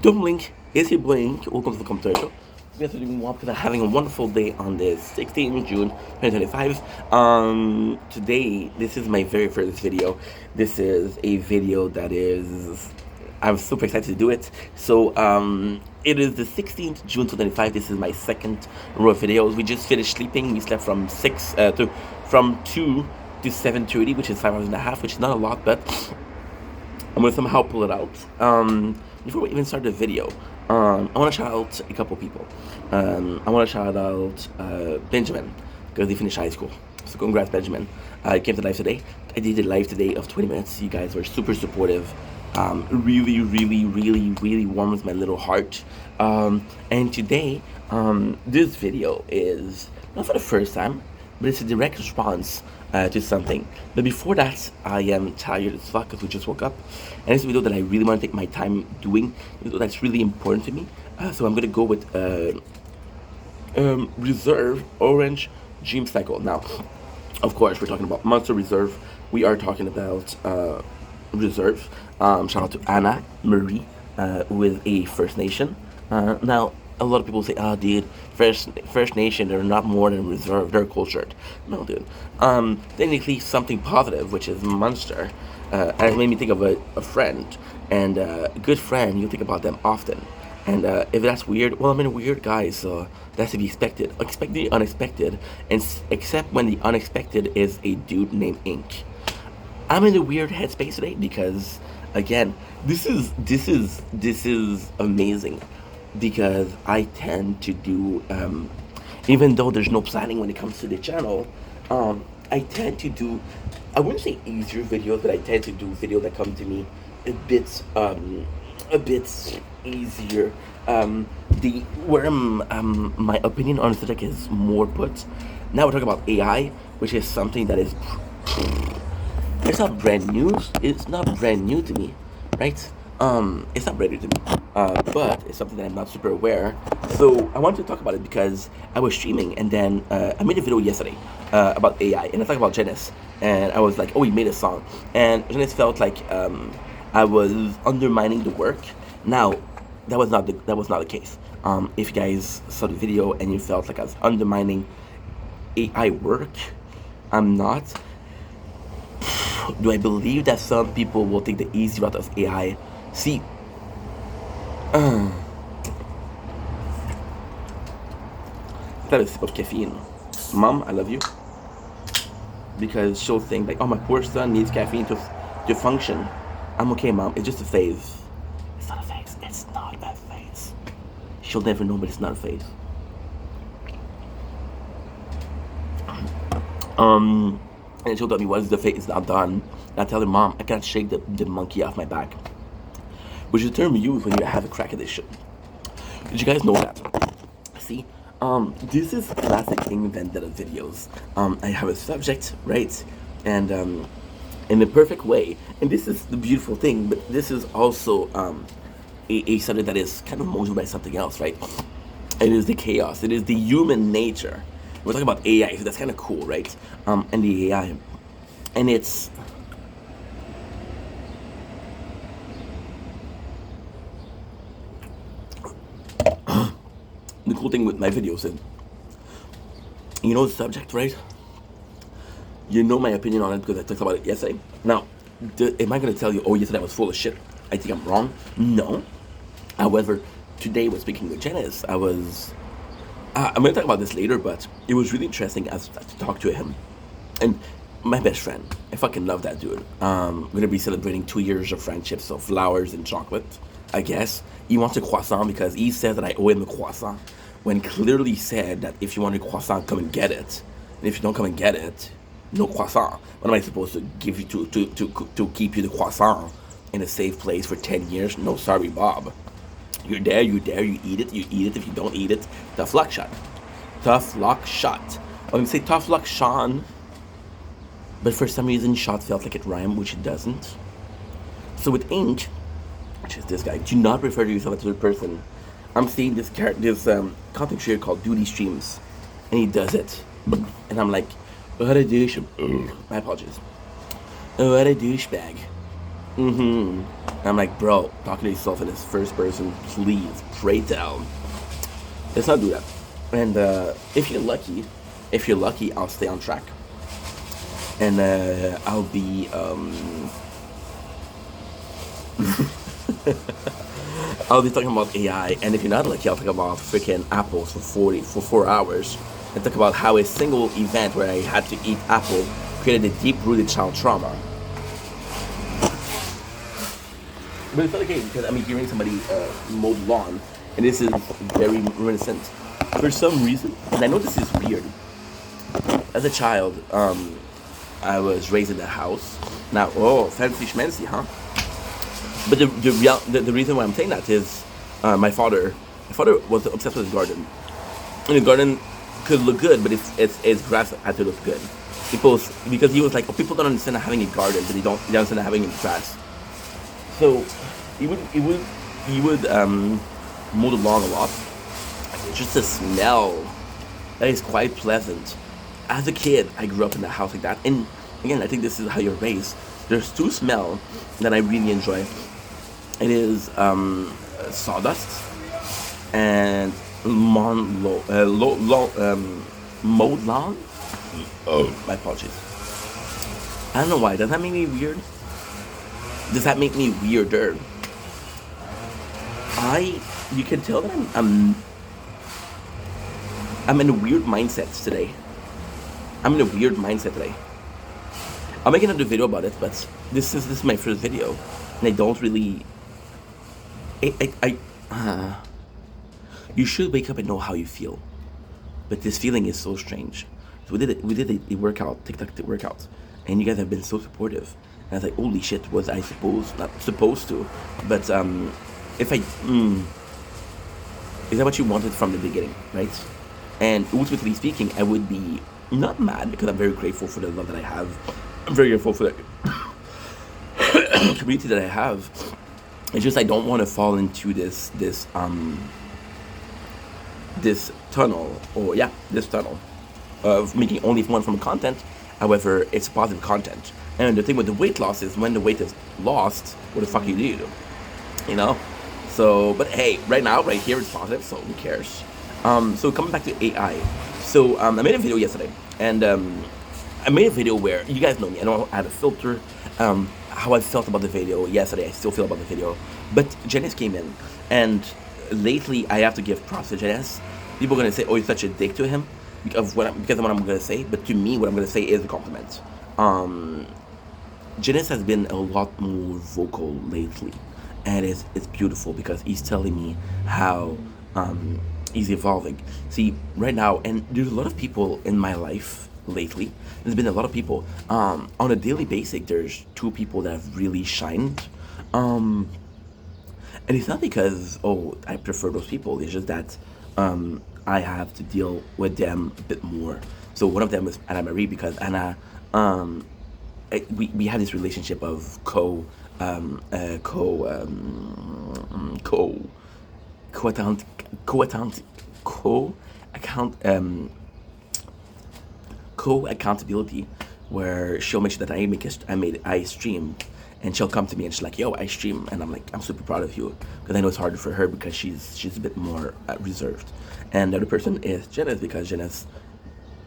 Dumbling is your blink. Welcome to the computer. We are doing one because I'm having a wonderful day on this 16th June 2025. Today, this is my very first video. This is a video that is, I'm super excited to do it. So, it is the 16th June 2025. This is my second row of videos. We just finished sleeping. We slept from 2 to 7:30, which is 5 hours and a half, which is not a lot, but I'm gonna somehow pull it out. Before we even start the video, I want to shout out a couple people. I want to shout out Benjamin because he finished high school. So congrats, Benjamin. I came to live today. I did a live today of 20 minutes. You guys were super supportive. Really warms my little heart. And today, this video is not for the first time, but it's a direct response to something. But before that, I am tired as fuck because we just woke up, and it's a video that I really want to take my time doing. A video that's really important to me. So I'm gonna go with Reserve Orange Dream Cycle. Now, of course, we're talking about Monster Reserve. We are talking about Reserve. Shout out to Anna Marie with a First Nation. Now, a lot of people say, "Oh, dude, First Nation, they're not more than Reserve. They're cultured." No, dude. Technically, something positive, which is Munster, has made me think of a friend, and a good friend. You think about them often. And if that's weird, well, I'm a weird guy, so that's to be expected. Expect the unexpected, and except when the unexpected is a dude named Ink. I'm in a weird headspace today because, again, this is amazing because I tend to do, even though there's no planning when it comes to the channel, I tend to do, I wouldn't say easier videos, but I tend to do videos that come to me a bit easier. The where my opinion on the subject is more put. Now we're talking about AI, which is something that is, it's not brand new. It's not brand new to me, right? It's not brand new to me, but it's something that I'm not super aware. So I wanted to talk about it because I was streaming, and then I made a video yesterday about AI, and I talked about Genesis, and I was like, "Oh, he made a song," and Genesis felt like I was undermining the work. Now, that was not the case. If you guys saw the video and you felt like I was undermining AI work, I'm not. Do I believe that some people will take the easy route of AI? See, that is a sip of caffeine. Mom, I love you. Because she'll think like, oh, my poor son needs caffeine to function. I'm okay, Mom. It's just a phase. It's not a phase. It's not a phase. She'll never know, but it's not a phase. And she'll tell me, what is the phase? It's not done. And I tell her, Mom, I can't shake the monkey off my back. Which is a term used when you have a crack addiction. Did you guys know that? See, this is classic King Vendetta videos. I have a subject, right? And in the perfect way. And this is the beautiful thing, but this is also a subject that is kind of molded by something else, right? It is the chaos. It is the human nature. We're talking about AI, so that's kind of cool, right? And the AI, and it's the cool thing with my videos is, you know the subject, right? You know my opinion on it because I talked about it yesterday. Now, am I going to tell you, oh, yesterday I was full of shit? I think I'm wrong. No. However, today when speaking with Janice, I was. I'm going to talk about this later, but it was really interesting as to talk to him. And my best friend, I fucking love that dude. We're going to be celebrating 2 years of friendship, so flowers and chocolate, I guess. He wants a croissant because he said that I owe him a croissant, when clearly said that if you want a croissant, come and get it. And if you don't come and get it, no croissant. What am I supposed to give you to keep you the croissant in a safe place for 10 years? No, sorry, Bob. You're there, you eat it, if you don't eat it, tough luck shot. Tough luck shot. I'm gonna say tough luck Sean, but for some reason shot felt like it rhymed, which it doesn't. So with Ink, which is this guy, do not refer to yourself as a third person. I'm seeing this content creator called Duty Streams, and he does it. And I'm like, what a douche. My apologies. What a douchebag. I'm like, bro, talking to yourself in this first person, please pray down. Let's not do that. And if you're lucky, I'll stay on track, and I'll be talking about AI. And if you're not lucky, I'll talk about freaking apples for 4 hours, and talk about how a single event where I had to eat apple created a deep-rooted child trauma. But it's not okay because I'm hearing somebody mow the lawn, and this is very reminiscent. For some reason, and I know this is weird. As a child, I was raised in a house. Now, oh, fancy schmancy, huh? But the reason why I'm saying that is my father was obsessed with his garden. And the garden could look good, but its grass had to look good. Because he was like, oh, people don't understand having a garden, but they understand having a grass. So he would mow the lawn a lot. Just the smell that is quite pleasant. As a kid, I grew up in a house like that, and again, I think this is how you're raised. There's two smells that I really enjoy. It is sawdust and mowed lawn. Oh, my apologies. I don't know why. Does that make me weird? Does that make me weirder? You can tell that I'm in a weird mindset today. I'll make another video about it, but this is my first video, and I don't really. You should wake up and know how you feel, but this feeling is so strange. So we did a workout, TikTok workout, and you guys have been so supportive. And I was like, holy shit, was I not supposed to? But is that what you wanted from the beginning, right? And ultimately speaking, I would be not mad because I'm very grateful for the love that I have. I'm very grateful for the community that I have. It's just I don't want to fall into this tunnel of making only one from content. However, it's positive content. And the thing with the weight loss is when the weight is lost, what the fuck you do? You know? So, but hey, right now, right here, it's positive, so who cares? So coming back to AI. So I made a video yesterday, and I made a video where, you guys know me, I know I had a filter, how I felt about the video yesterday, I still feel about the video, but Janice came in, and lately I have to give props to Janice. People are going to say, oh, you're such a dick to him, because of what I'm going to say, but to me, what I'm going to say is a compliment. Janice has been a lot more vocal lately, and it's beautiful because he's telling me how he's evolving. See, right now, and there's a lot of people in my life lately. There's been a lot of people on a daily basis. There's two people that have really shined, and it's not because I prefer those people. It's just that I have to deal with them a bit more. So one of them is Anna Marie, because Anna, we had this relationship of co-accountability, where she'll make sure that I stream, and she'll come to me and she's like, yo, I stream, and I'm like, I'm super proud of you, because I know it's harder for her because she's a bit more reserved. And the other person is Janice, because Janice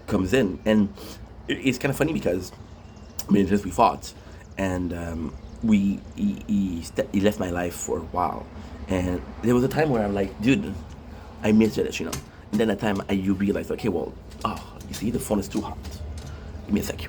comes in, and it's kind of funny because me and Janice, we fought, and he left my life for a while, and there was a time where I'm like, dude, I miss Janice, you know. And then at the time you realize, okay, well, you see, the phone is too hot. Give me a sec.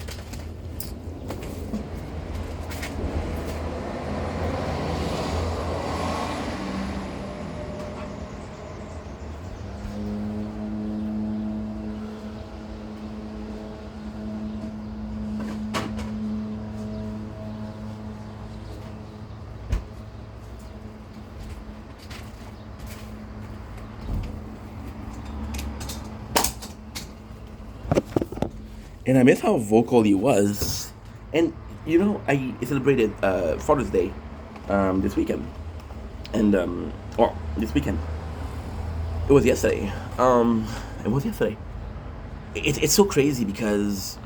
And I miss how vocal he was. And you know, I celebrated Father's Day this weekend, and this weekend. It was yesterday. It's so crazy because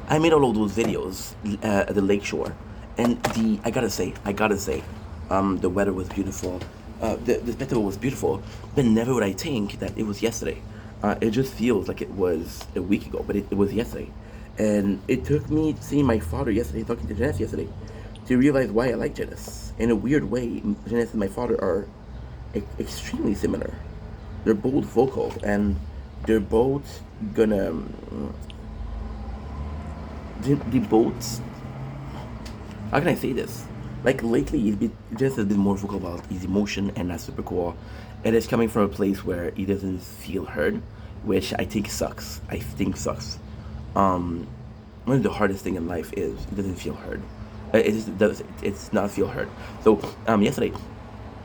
I made all of those videos at the lakeshore, And I gotta say, the weather was beautiful. The festival was beautiful, but never would I think that it was yesterday. It just feels like it was a week ago, but it was yesterday. And it took me seeing my father yesterday, talking to Janice yesterday, to realize why I like Janice. In a weird way, Janice and my father are extremely similar. They're both vocal, and they're both gonna. They both, how can I say this? Like lately, Jess has been more vocal about his emotion, and that's super cool. And it's coming from a place where he doesn't feel heard, which I think sucks. I think sucks. Um, One of the hardest thing in life is he doesn't feel heard. It just does. It's not feel heard. So yesterday,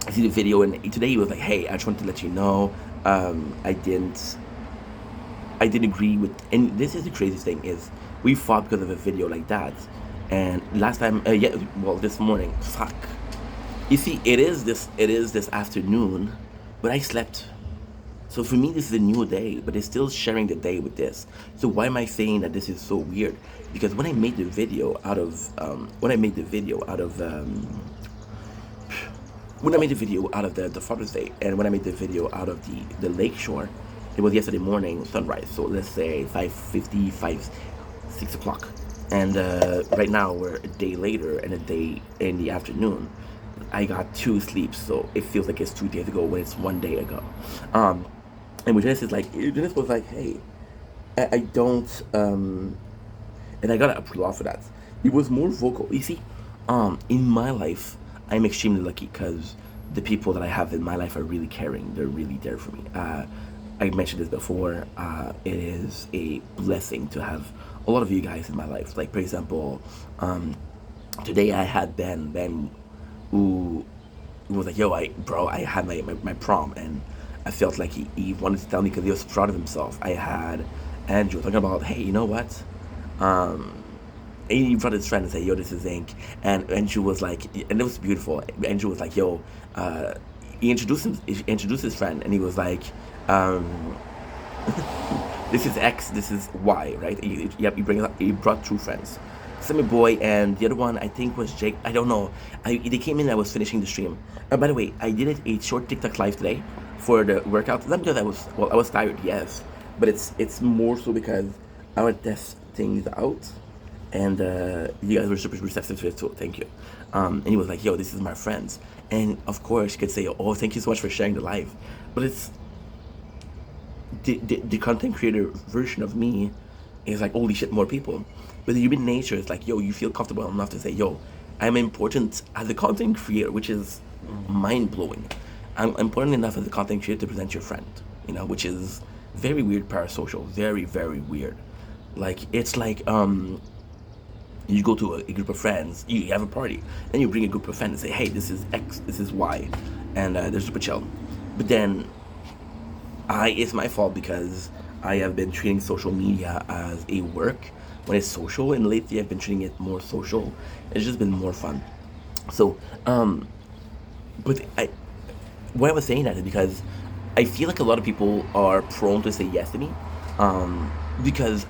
I see the video, and today he was like, "Hey, I just wanted to let you know, I didn't agree with." And this is the craziest thing is we fought because of a video like that, and last time, yeah, well, this morning, fuck. You see, it is this afternoon, but I slept. So for me, this is a new day, but it's still sharing the day with this. So why am I saying that this is so weird? Because when I made the video out of the Father's Day, and when I made the video out of the lake shore, it was yesterday morning sunrise. So let's say 5:50, 6 o'clock, and right now we're a day later and a day in the afternoon. I got two sleeps, so it feels like it's 2 days ago when it's one day ago. Um, and when Janice was like, "Hey, I don't," and I gotta applaud for that. He was more vocal. You see, in my life, I'm extremely lucky because the people that I have in my life are really caring. They're really there for me. I mentioned this before. It is a blessing to have a lot of you guys in my life. Like, for example, today I had Ben, who was like, "Yo, I had my prom," and I felt like he wanted to tell me because he was proud of himself. I had Andrew talking about, "Hey, you know what? Um, and he brought his friend and said, 'Yo, this is Ink,' and Andrew was like, and it was beautiful. Andrew was like, 'Yo,' uh, he introduced his friend, and he was like, um, 'This is X, this is Y,' right? Yep, he brought two friends, Semi Boy, and the other one I think was Jake. I don't know. They came in. I was finishing the stream. By the way, I did a short TikTok live today for the workout. Not because I was tired, yes, but it's more so because I want to test things out, and you guys were super receptive to it, so thank you. And he was like, "Yo, this is my friends," and of course you could say, "Oh, thank you so much for sharing the live," but it's the content creator version of me is like, holy shit, more people. But the human nature is like, yo, you feel comfortable enough to say, yo, I'm important as a content creator, which is mind blowing. I'm important enough as a content creator to present your friend, which is very weird parasocial, very, very weird. Like, it's like, you go to a group of friends, you have a party, then you bring a group of friends and say, hey, this is X, this is Y, and they're super chill. But then it's my fault because I have been treating social media as a work when it's social, and lately I've been treating it more social. It's just been more fun. So, but why I was saying that is because I feel like a lot of people are prone to say yes to me, because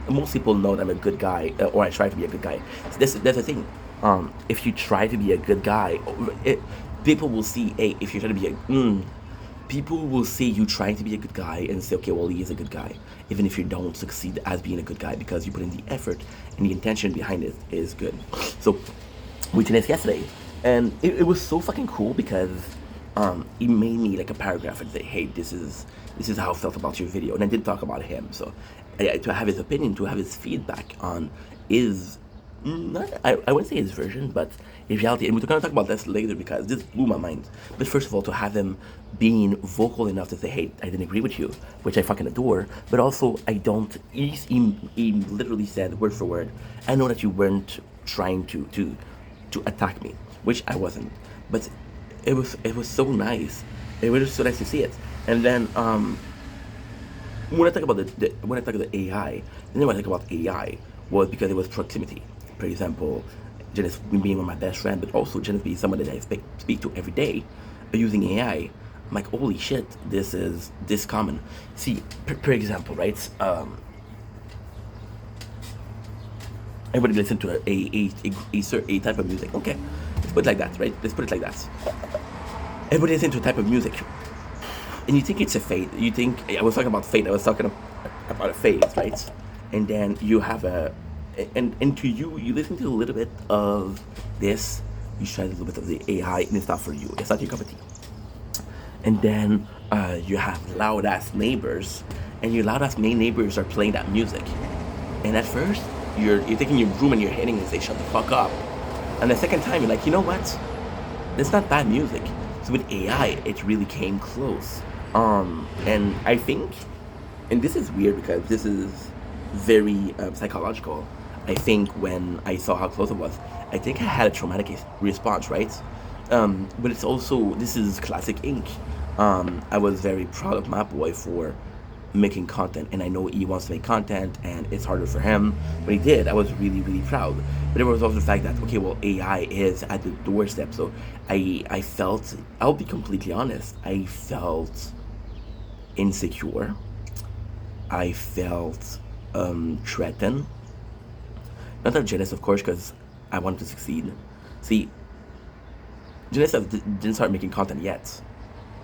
most people know that I'm a good guy, or I try to be a good guy. So that's the thing. If you try to be a good guy, people will see. Hey, if you try to be people will see you trying to be a good guy and say, okay, well, he is a good guy, even if you don't succeed as being a good guy because you put in the effort and the intention behind it is good. So we did this yesterday, and it was so fucking cool because he made me like a paragraph and say, hey, this is how I felt about your video, and I did talk about him. So to have his opinion, to have his feedback on is not, I wouldn't say his version, but in reality, and we're going to talk about this later because this blew my mind. But first of all, to have him being vocal enough to say, hey, I didn't agree with you, which I fucking adore, but also I don't, he literally said word for word, I know that you weren't trying to attack me, which I wasn't, but it was so nice. It was so nice to see it. And then when I talk about when I talk about AI, then when I talk about AI was because it was proximity. For example, Janice being one of my best friends, but also Janice being somebody that I speak to every day using AI. I'm like, holy shit, this is this common. See, for example, right? Everybody listen to a type of music. Okay, let's put it like that, right? Let's put it like that. Everybody listen to a type of music, and you think it's a fade. You think I was talking about fade. I was talking about a phase, right? And then you have and to you, you listen to a little bit of this. You try a little bit of the AI, and it's not for you. It's not your cup of tea. And then you have loud ass neighbors, and your loud ass neighbors are playing that music. And at first, you're taking your broom and you're hitting and say, "Shut the fuck up." And the second time, you're like, you know what? It's not bad music. So with AI, it really came close. And I think, and this is weird because this is very psychological. I think when I saw how close it was, I think I had a traumatic response, right? But it's also, this is classic ink. I was very proud of my boy for making content, and I know he wants to make content and it's harder for him, but he did. I was really, really proud. But there was also the fact that, okay, well, AI is at the doorstep. So I felt, I'll be completely honest, I felt insecure. I felt threatened. Not that jealous, of course, because I wanted to succeed. See, Genesis didn't start making content yet.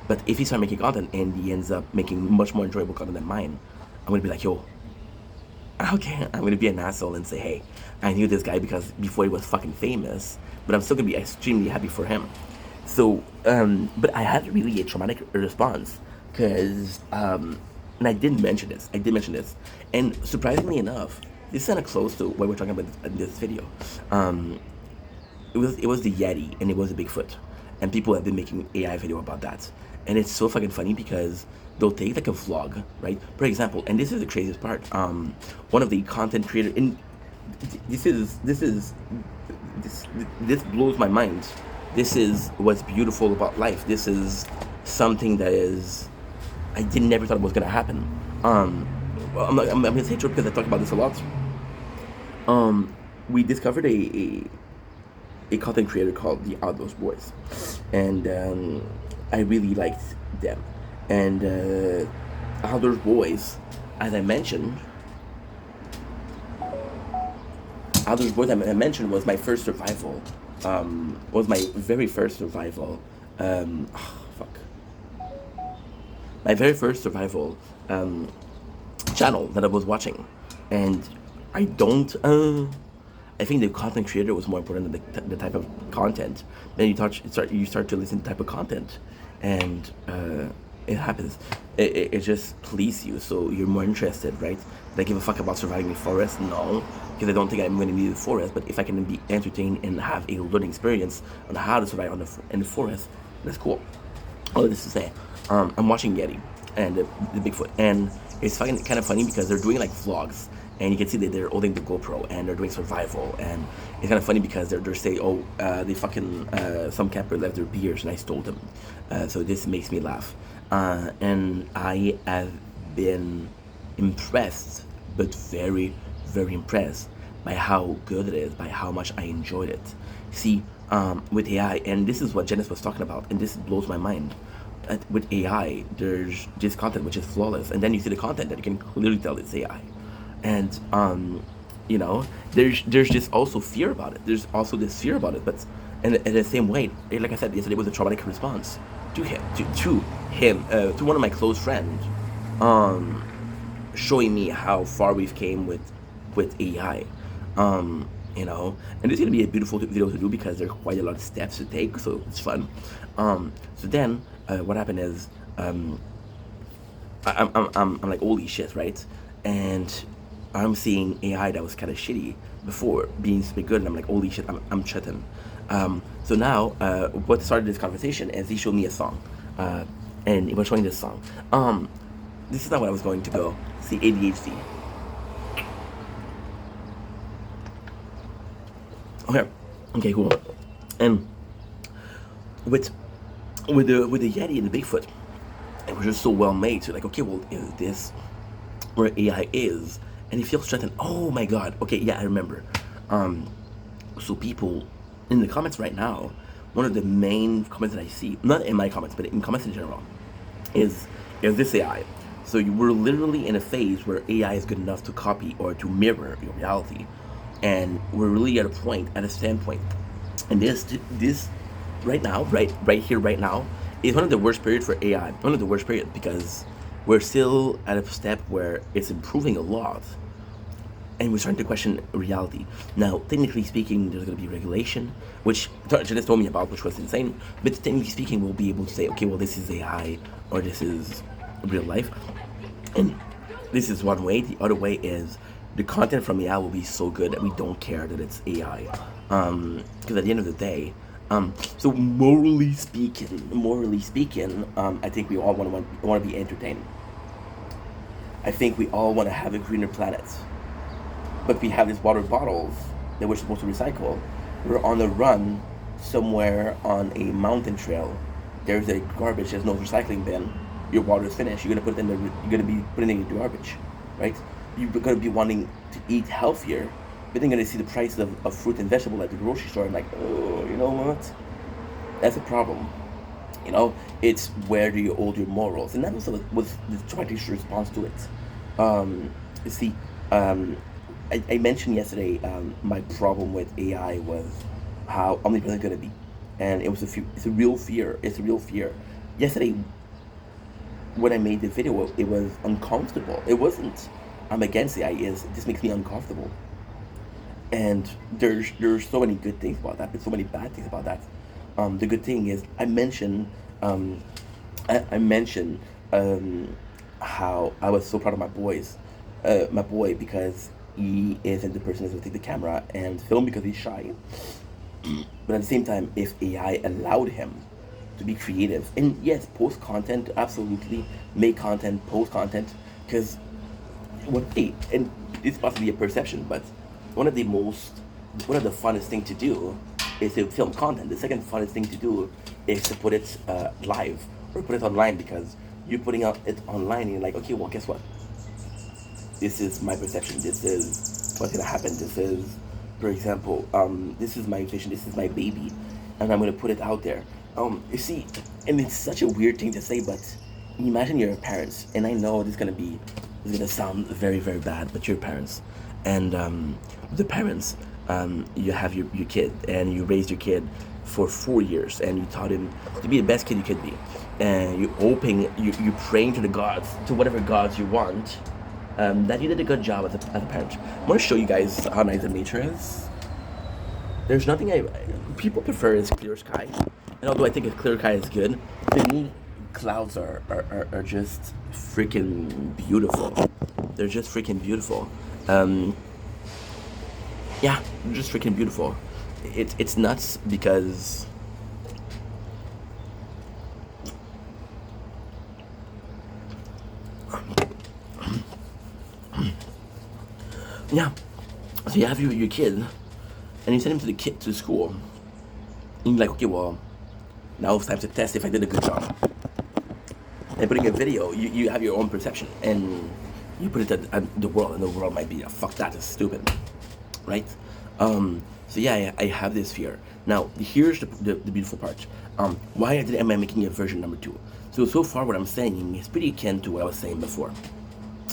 But if he starts making content and he ends up making much more enjoyable content than mine, I'm gonna be like, yo, okay, I'm gonna be an asshole and say, hey, I knew this guy because before he was fucking famous, but I'm still gonna be extremely happy for him. So, but I had really a traumatic response because, and I did mention this. And surprisingly enough, this is kind of close to what we're talking about in this video. It was the Yeti and it was the Bigfoot, and people have been making AI video about that, and it's so fucking funny because they'll take like a vlog, right? For example, and this is the craziest part. One of the content creators, and this blows my mind. This is what's beautiful about life. This is something that is, I didn't never thought it was gonna happen. Well, I'm gonna say true because I talk about this a lot. We discovered a content creator called the Outdoors Boys, and I really liked them. And Outdoors Boys, as I mentioned, was my first survival. Was my very first survival. Fuck. My very first survival channel that I was watching, and I don't. I think the content creator was more important than the type of content. Then you start to listen to the type of content, and it happens. It just pleases you, so you're more interested, right? Do I give a fuck about surviving the forest? No, because I don't think I'm going to need the forest. But if I can be entertained and have a learning experience on how to survive in the forest, that's cool. All of this to say, I'm watching Yeti and the Bigfoot, and it's fucking kind of funny because they're doing like vlogs, and you can see that they're holding the GoPro and they're doing survival, and it's kind of funny because they're saying, oh, they fucking some camper left their beers and I stole them, so this makes me laugh, and I have been impressed, but very, very impressed by how good it is, by how much I enjoyed it. See, with AI, and this is what Janice was talking about, and this blows my mind. With AI, there's this content which is flawless, and then you see the content that you can clearly tell it's AI, and you know, there's just also fear about it. There's also this fear about it, but in the same way, like I said yesterday, it was a traumatic response to him, to one of my close friends, showing me how far we've came with AI. You know, and it's gonna be a beautiful video to do because there are quite a lot of steps to take, so it's fun. So then, what happened is, I'm like, holy shit, right? And I'm seeing AI that was kind of shitty before being super good, and I'm like, holy shit, I'm chatting. So now, what started this conversation is he showed me a song, and he was showing this song. This is not what I was going to go. See, ADHD. Okay, cool. And with the Yeti and the Bigfoot, it was just so well made. So like, okay, well, is this where AI is? And it feels threatened. Oh my god. Okay, yeah, I remember. So people in the comments right now, one of the main comments that I see, not in my comments, but in comments in general, is this AI? So we're literally in a phase where AI is good enough to copy or to mirror your reality. and we're really at a point, at a standpoint, and this right now, right here, right now, is one of the worst periods for AI. One of the worst periods because we're still at a step where it's improving a lot, and we're starting to question reality. Now, technically speaking, there's going to be regulation, which Janice told me about, which was insane. But technically speaking, we'll be able to say, okay, well, this is AI or this is real life, and this is one way. The other way is the content from AI will be so good that we don't care that it's AI, because at the end of the day, so morally speaking, I think we all want to be entertained. I think we all want to have a greener planet. But we have these water bottles that we're supposed to recycle. We're on a run somewhere on a mountain trail. There's a garbage. There's no recycling bin. Your water is finished. You're gonna put it in the. You're gonna be putting it in the garbage, right? You're gonna be wanting to eat healthier, but then you're gonna see the prices of fruit and vegetable at the grocery store and like, oh, you know what? That's a problem. It's where do you hold your morals, and that was the Twitter's response to it. You see, I mentioned yesterday my problem with AI was how omnipresent it's gonna be, and it's a real fear. It's a real fear. Yesterday, when I made the video, it was uncomfortable. It wasn't. I'm against AI. This makes me uncomfortable, and there's so many good things about that, but so many bad things about that. The good thing is um, I mentioned how I was so proud of my boy, because he isn't the person who's gonna take the camera and film because he's shy. But at the same time, if AI allowed him to be creative, and yes, post content, absolutely, make content, post content, because and it's possibly a perception, but one of the most, one of the funnest thing to do is to film content. The second funnest thing to do is to put it live or put it online, because you're putting out it online and you're like, okay, well, guess what? This is my perception. This is what's gonna happen. This is, for example, this is my vision. This is my baby, and I'm gonna put it out there. You see, and it's such a weird thing to say, but imagine you're parents, and I know this is gonna sound very very bad, but you're parents, and the parents, you have your kid, and you raised your kid for 4 years, and you taught him to be the best kid you could be, and you're praying to the gods, to whatever gods you want, that you did a good job as a parent. I want to show you guys how nice the nature is. There's nothing people prefer is clear sky, and although I think a clear sky is good, to me clouds are just freaking beautiful. They're just freaking beautiful. Yeah, they're just freaking beautiful. It's nuts because yeah. So you have your kid, and you send him to school, and you're like, okay, well, now it's time to test if I did a good job. And putting a video, you have your own perception, and you put it at the world, and the world might be, fuck that, is stupid, right? So yeah, I have this fear. Now, here's the beautiful part. Why am I making a version number 2? So far what I'm saying is pretty akin to what I was saying before,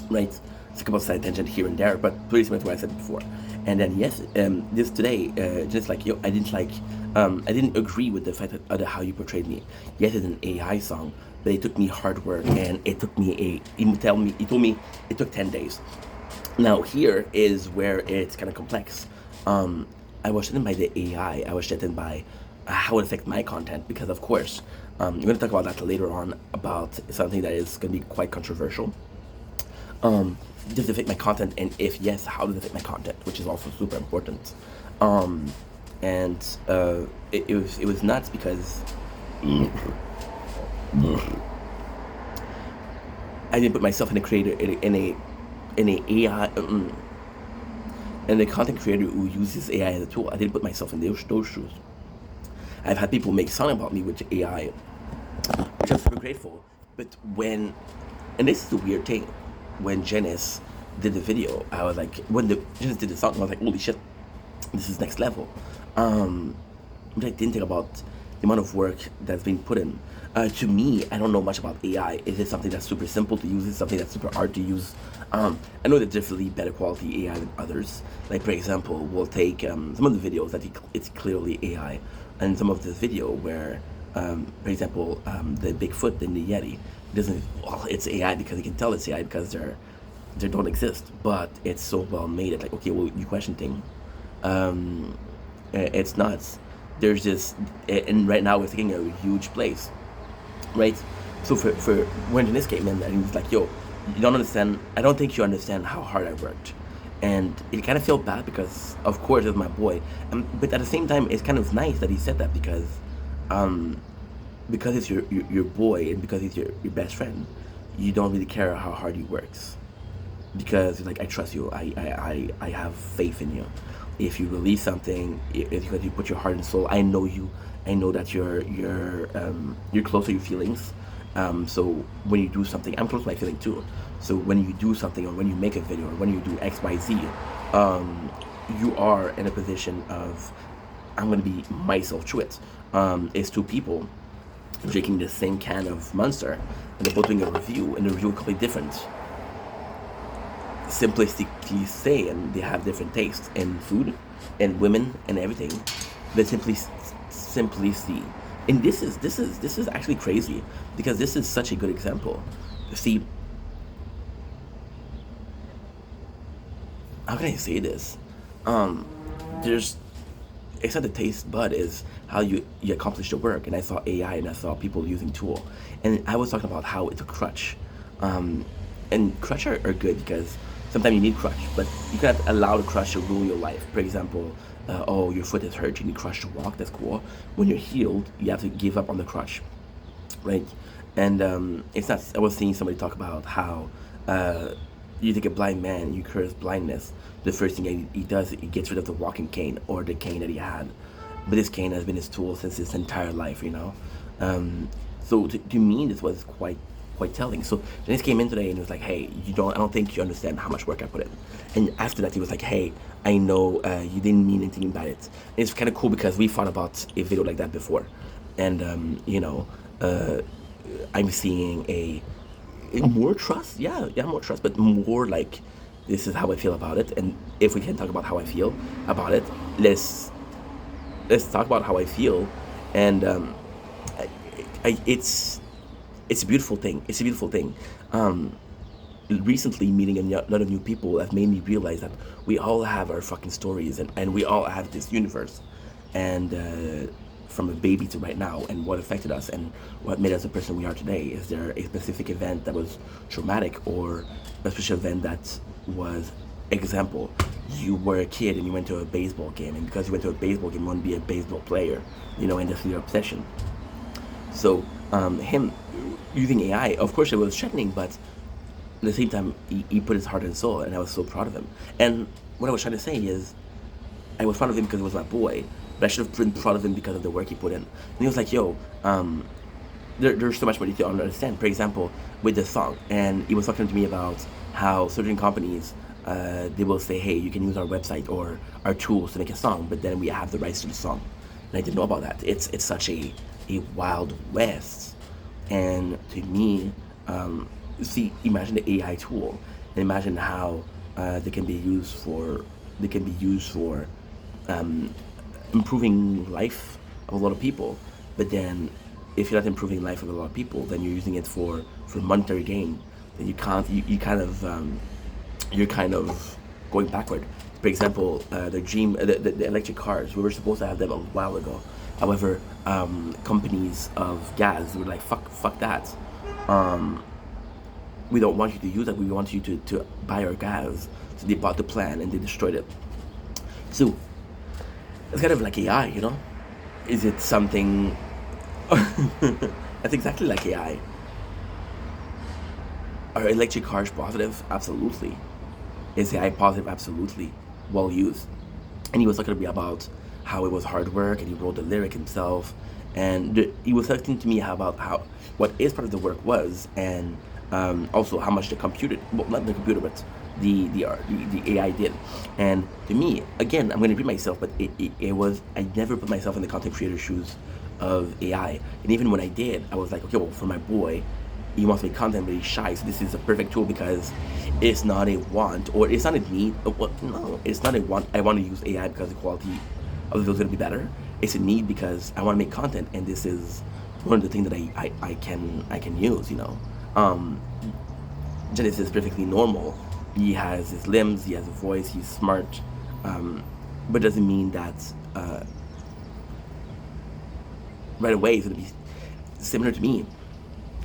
right? It's a couple of side tangent here and there, but pretty similar to what I said before. And then yes, this today, just like I didn't agree with the fact that how you portrayed me. Yes, it's an AI song, but it took me hard work, and it took me he told me it took 10 days. Now here is where it's kind of complex. I was threatened by the AI. I was threatened by how it affects my content, because of course, I'm going to talk about that later on, about something that is going to be quite controversial. Does it affect my content, and if yes, how does it affect my content, which is also super important. And it was nuts because I didn't put myself in a creator in a AI and the content creator who uses AI as a tool. I didn't put myself in those shoes. I've had people make song about me with AI, which I'm super grateful. But and this is the weird thing, when Janice did the video, I was like, when Janice did the song, I was like, holy shit, this is next level. But I didn't think about the amount of work that's been put in. To me, I don't know much about AI. Is it something that's super simple to use? Is it something that's super hard to use? I know there's definitely better quality AI than others. Like for example, we'll take some of the videos that it's clearly AI, and some of this video where, for example, the Bigfoot and the Yeti doesn't. Well, it's AI because you can tell it's AI because they don't exist, but it's so well made. It's like, okay, well, you question thing. It's nuts. There's this, and right now we're taking a huge place, right? So for when Denise came in, and he was like, "Yo, you don't understand. I don't think you understand how hard I worked," and it kind of felt bad because, of course, it's my boy, but at the same time, it's kind of nice that he said that um, because it's your boy and because he's your best friend, you don't really care how hard he works because like I trust you, I have faith in you. If you release something, it's because you put your heart and soul. I know you. I know that you're close to your feelings. So when you do something, I'm close to my feeling too. So when you do something, or when you make a video, or when you do X, Y, Z, you are in a position of I'm gonna be myself through it. It's two people drinking the same can of Monster, and they're both doing a review, and the review is completely different. Simplistically saying they have different tastes in food and women and everything, but simply see. And this is actually crazy because this is such a good example. See, how can I say this? Um, there's it's not the taste bud, is how you accomplish the work. And I saw AI and I saw people using tool, and I was talking about how it's a crutch. um, and crutch are good because sometimes you need crutch, but you cannot allow the crutch to rule your life. For example, oh, your foot is hurt, you need crutch to walk, that's cool. When you're healed, you have to give up on the crutch, right? And it's not. I was seeing somebody talk about how uh, you take a blind man, you curse blindness. The first thing he does, he gets rid of the walking cane or the cane that he had. But this cane has been his tool since his entire life, you know. Um, so to me, this was quite telling. So Dennis came in today and he was like, "Hey, I don't think you understand how much work I put in." And after that, he was like, "Hey, I know you didn't mean anything about it." And it's kind of cool because we thought about a video like that before, and uh, I'm seeing a more trust. Yeah, yeah, more trust, but more like this is how I feel about it. And if we can talk about how I feel about it, let's talk about how I feel. And I, it's a beautiful thing. It's a beautiful thing. Um, Recently meeting a lot of new people have made me realize that we all have our fucking stories, and we all have this universe. And from a baby to right now, and what affected us and what made us the person we are today. Is there a specific event that was traumatic, or a special event that was, example, you were a kid and you went to a baseball game, and because you went to a baseball game, you want to be a baseball player, and that's your obsession. So him using AI, of course, it was threatening, but at the same time, he put his heart and soul, and I was so proud of him. And what I was trying to say is, I was proud of him because he was my boy, but I should have been proud of him because of the work he put in. And he was like, "Yo, there's so much more detail to understand." For example, with the song, and he was talking to me about how certain companies, they will say, "Hey, you can use our website or our tools to make a song, but then we have the rights to the song." And I didn't know about that. It's such a wild west. And to me, see, imagine the AI tool, and imagine how they can be used for um, improving life of a lot of people. But then, if you're not improving life of a lot of people, then you're using it for monetary gain. Then you can't. You kind of you're kind of going backward. For example, the electric cars. We were supposed to have them a while ago. However, companies of gas were like, fuck that. Um, we don't want you to use that. We want you to buy our gas. So they bought the plan and they destroyed it. So it's kind of like AI, you know? Is it something? That's exactly like AI. Are electric cars positive? Absolutely. Is AI positive? Absolutely. Well used. And he was talking to me about how it was hard work, and he wrote the lyric himself. And he was talking to me about how what his part of the work was, and also how much the computer, well, not the computer, but the AI did. And to me, again, I'm going to repeat myself, but it was, I never put myself in the content creator shoes of AI. And even when I did, I was like, okay, well, for my boy, he wants to make content, but he's shy. So this is a perfect tool because it's not a want or it's not a need. Well, no, it's not a want. I want to use AI because the quality of the video is going to be better. It's a need because I want to make content, and this is one of the things that I can use. Genesis is perfectly normal. He has his limbs, he has a voice, he's smart, but doesn't mean that right away he's going to be similar to me.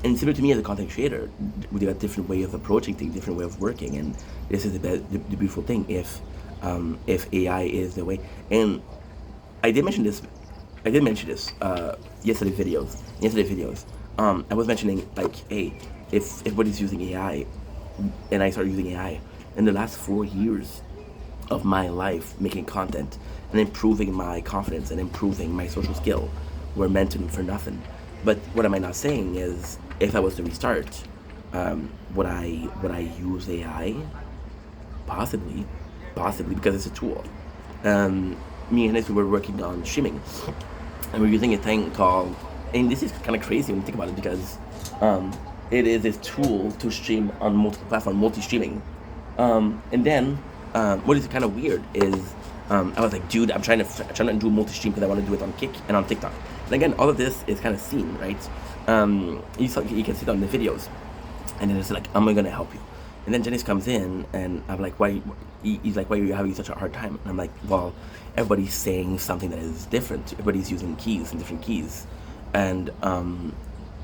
And similar to me as a content creator, we got different way of approaching things, different way of working, and this is the beautiful thing. If AI is the way, and I did mention this, yesterday's videos. I was mentioning like, hey, if everybody's using AI, and I started using AI in the last 4 years of my life making content and improving my confidence and improving my social skill, were meant to for nothing. But what am I not saying is, if I was to restart, would I use AI? Possibly, because it's a tool. Me and Hennessy were working on streaming, and we're using a thing called, and this is kind of crazy when you think about it, because it is a tool to stream on multiple platforms, multi-streaming. And then what is kind of weird is, I was like, dude, I'm trying to do multi-stream because I want to do it on Kick and on TikTok. And again, all of this is kind of seen, right? You can see it on the videos. And then it's like, I'm going to help you. And then Janice comes in, and I'm like, why? He's like, why are you having such a hard time? And I'm like, well, everybody's saying something that is different. Everybody's using keys and different keys. And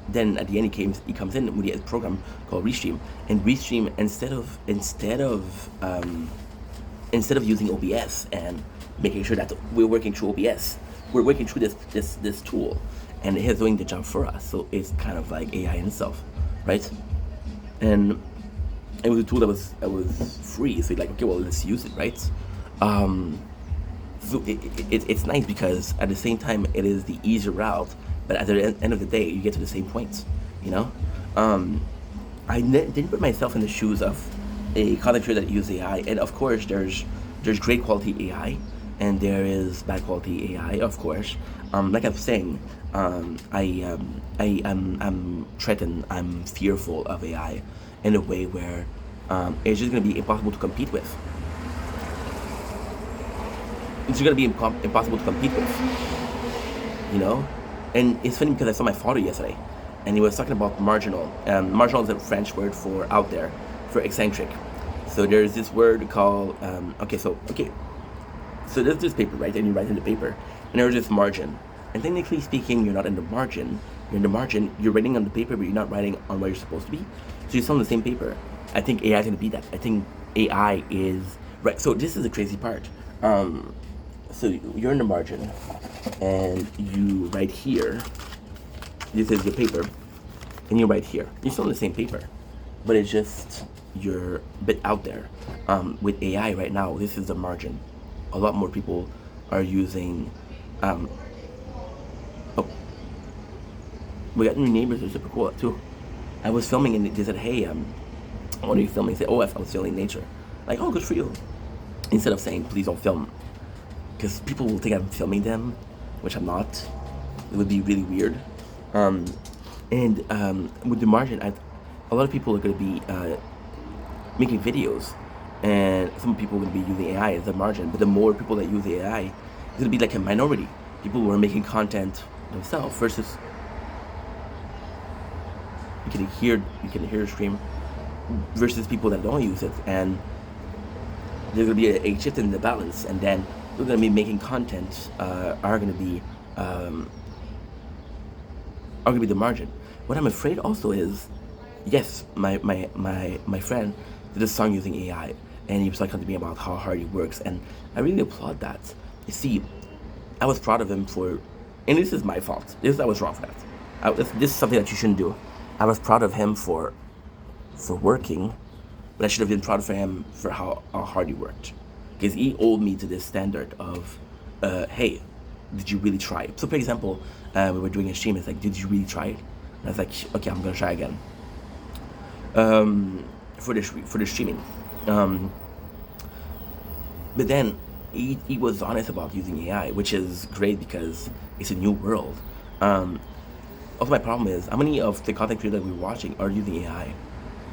then at the end, he comes in with a program called Restream. And Restream, instead of using OBS and making sure that we're working through OBS, we're working through this tool, and it's doing the job for us. So it's kind of like AI in itself, right? And it was a tool that was free. So you're like, okay, well, let's use it, right? So it's nice because at the same time it is the easier route, but at the end of the day, you get to the same points, I didn't put myself in the shoes of a content creator that uses AI, and of course there's great quality AI, and there is bad quality AI, of course. Like I was saying, I'm threatened, I'm fearful of AI in a way where it's just going to be impossible to compete with. It's going to be impossible to compete with, And it's funny because I saw my father yesterday, and he was talking about marginal. Marginal is a French word for out there, for eccentric. So there's this word called, so there's this paper, right? And you write in the paper, and there's this margin. And technically speaking, you're not in the margin. You're in the margin. You're writing on the paper, but you're not writing on where you're supposed to be. So you're still on the same paper. I think AI is going to be that. I think AI is right. So this is the crazy part. So you're in the margin, and you write here. This is your paper, and you write here. You're still on the same paper, but it's just you're a bit out there. With AI right now, this is the margin. A lot more people are using. We got new neighbors. They're super cool too. I was filming, and they said, "Hey, what are you filming?" I said, "Oh, I was filming nature." Like, "Oh, good for you." Instead of saying, "Please don't film," because people will think I'm filming them, which I'm not. It would be really weird. With the margin, a lot of people are going to be making videos, and some people are going to be using AI as a margin. But the more people that use AI, it's going to be like a minority. People who are making content themselves versus you can hear a stream versus people that don't use it, and there's going to be a shift in the balance, and then we're going to be making content are going to be the margin. What I'm afraid also is, yes, my friend did a song using AI, and he was talking to me about how hard he works, and I really applaud that. You see, I was proud of him for, and this is my fault. I was wrong for that. This is something that you shouldn't do. I was proud of him for working, but I should have been proud of him for how hard he worked, because he owed me to this standard of, hey, did you really try? So for example, we were doing a stream. It's like, did you really try it? And I was like, okay, I'm gonna try again. For the streaming, but then he was honest about using AI, which is great because it's a new world. Also, my problem is how many of the content creators that we're watching are using AI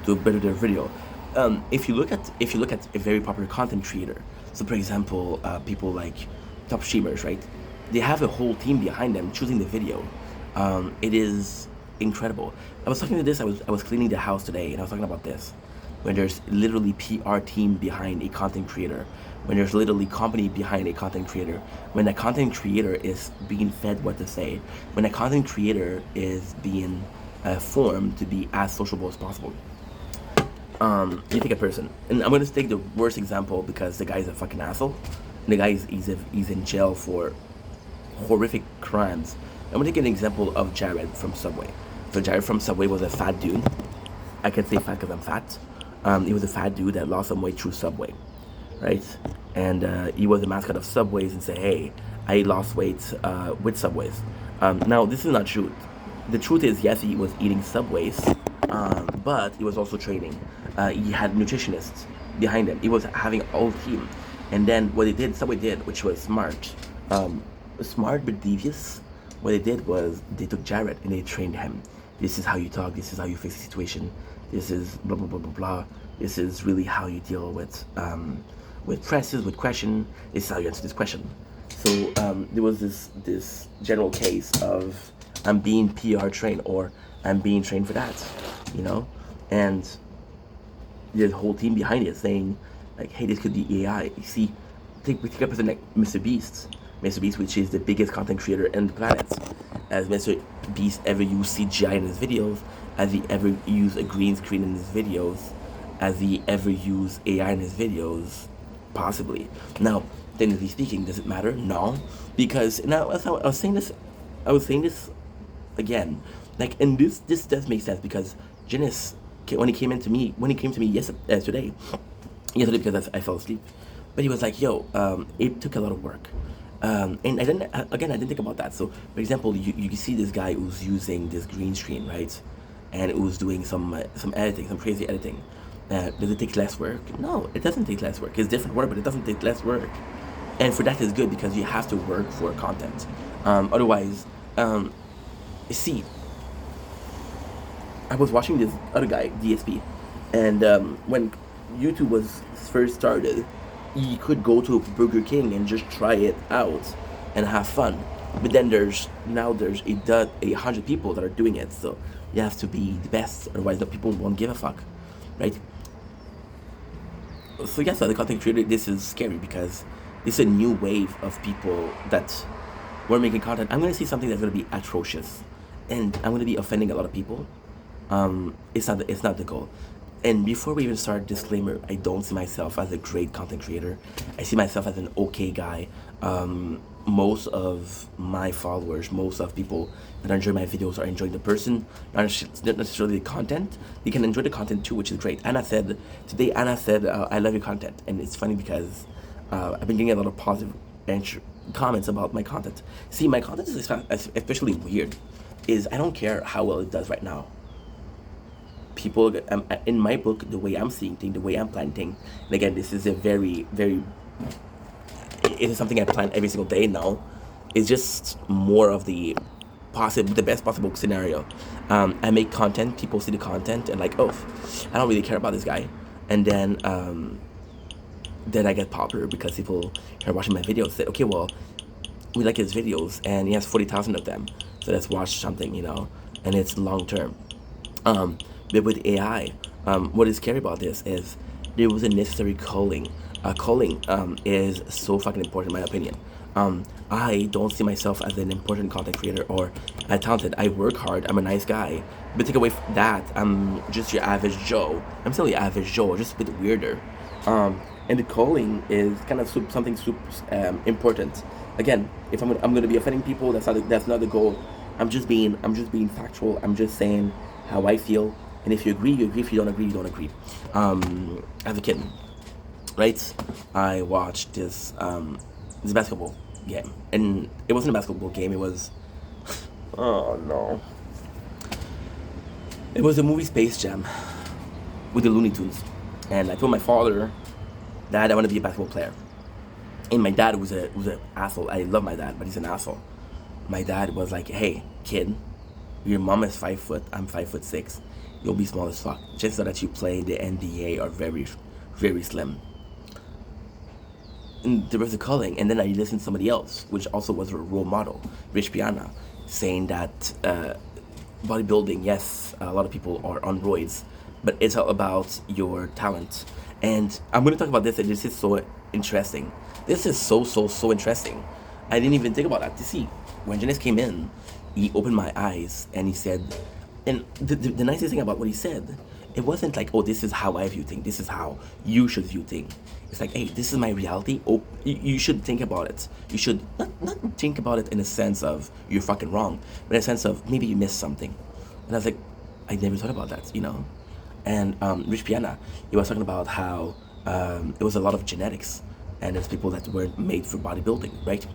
to better their video. If you look at a very popular content creator, so for example, people like top streamers, right? They have a whole team behind them choosing the video. It is incredible. I was talking to this. I was cleaning the house today, and I was talking about this. When there's literally PR team behind a content creator, when there's literally company behind a content creator, when a content creator is being fed what to say, when a content creator is being formed to be as sociable as possible. You take a person, and I'm gonna take the worst example because the guy's a fucking asshole. And the guy he's in jail for horrific crimes. I'm gonna take an example of Jared from Subway. So Jared from Subway was a fat dude. I can say fat because I'm fat. He was a fat dude that lost some weight through Subway, right? And he was the mascot of Subways and say, "Hey, I lost weight with Subways." Now this is not true. The truth is, yes, he was eating Subways, but he was also training. He had nutritionists behind him. He was having a whole team. And then what they did, Subway did, which was smart, smart but devious. What they did was they took Jared and they trained him. This is how you talk. This is how you fix the situation. This is blah blah blah blah blah. This is really how you deal with presses, with question. This is how you answer this question. So there was this general case of I'm being PR trained or I'm being trained for that, you know, and there's a whole team behind it saying like, hey, this could be AI. You see, take a person like Mr. Beast. Mr. Beast, which is the biggest content creator on the planet. Has Mr. Beast ever used CGI in his videos? Has he ever used a green screen in his videos? Has he ever used AI in his videos? Possibly. Now, technically speaking, does it matter? No, because now I was saying this again, like, and this does make sense because Genesis, when he came to me yesterday because I fell asleep, but he was like, "Yo, it took a lot of work." And I didn't think about that. So, for example, you see this guy who's using this green screen, right? And who's doing some editing, some crazy editing. Does it take less work? No, it doesn't take less work. It's different work, but it doesn't take less work. And for that is good because you have to work for content. Otherwise, see, I was watching this other guy, DSP, and when YouTube was first started, you could go to Burger King and just try it out and have fun. But then there's 100 people that are doing it, so you have to be the best, otherwise the people won't give a fuck, right? So yes, as a content creator, this is scary because this is a new wave of people that were making content. I'm gonna see something that's gonna be atrocious, and I'm gonna be offending a lot of people. It's not the goal. And before we even start, disclaimer: I don't see myself as a great content creator. I see myself as an okay guy. Most of my followers, most of people that enjoy my videos are enjoying the person, not necessarily the content. They can enjoy the content too, which is great. Anna said today, I love your content, and it's funny because I've been getting a lot of positive comments about my content. See, my content is especially weird. Is I don't care how well it does right now. People, in my book, the way I'm seeing things, the way I'm planning things, and again, this is a very, very, it is something I plan every single day now. It's just more of the best possible scenario. I make content, people see the content and like, oh, I don't really care about this guy, and then I get popular because people are watching my videos. Say, okay, well, we like his videos, and he has 40,000 of them, so let's watch something, and it's long term. But with AI, what is scary about this is there was a necessary calling. Calling is so fucking important in my opinion. I don't see myself as an important content creator or a talented. I work hard. I'm a nice guy. But take away that, I'm just your average Joe. I'm still your average Joe, just a bit weirder. And the calling is kind of something super important. Again, if I'm going to be offending people, that's not the goal. I'm just being factual. I'm just saying how I feel. And if you agree, you agree. If you don't agree, you don't agree. As a kid, right? I watched this basketball game, and it wasn't a basketball game. It was, oh no, it was the movie Space Jam with the Looney Tunes. And I told my father, Dad, I want to be a basketball player. And my dad was an asshole. I love my dad, but he's an asshole. My dad was like, hey, kid, your mom is 5 foot, I'm 5'6", you'll be small as fuck. Just so that you play in the NBA are very, very slim. And there was a calling, and then I listened to somebody else, which also was a role model, Rich Piana, saying that bodybuilding, yes, a lot of people are on roids, but it's all about your talent. And I'm going to talk about this, and this is so interesting. This is so interesting. I didn't even think about that. You see, when Janice came in, he opened my eyes, and he said, and the nicest thing about what he said, it wasn't like, oh, this is how I view things, this is how you should view things. It's like, hey, this is my reality. Oh, you should think about it. You should not think about it in a sense of you're fucking wrong, but in a sense of maybe you missed something. And I was like, I never thought about that, you know? And Rich Piana, he was talking about how it was a lot of genetics, and there's people that weren't made for bodybuilding, right?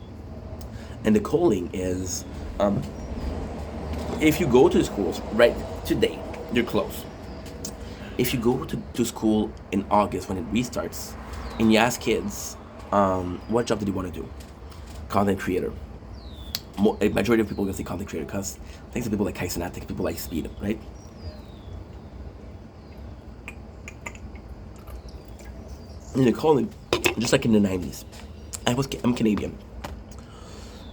And the calling is, if you go to schools, right, today, you're close. If you go to school in August when it restarts, and you ask kids, what job do you want to do? Content creator. A majority of people are going to say content creator because thanks to people like Kaisanatic, people like Speed, right? And the calling, just like in the 90s, I'm Canadian.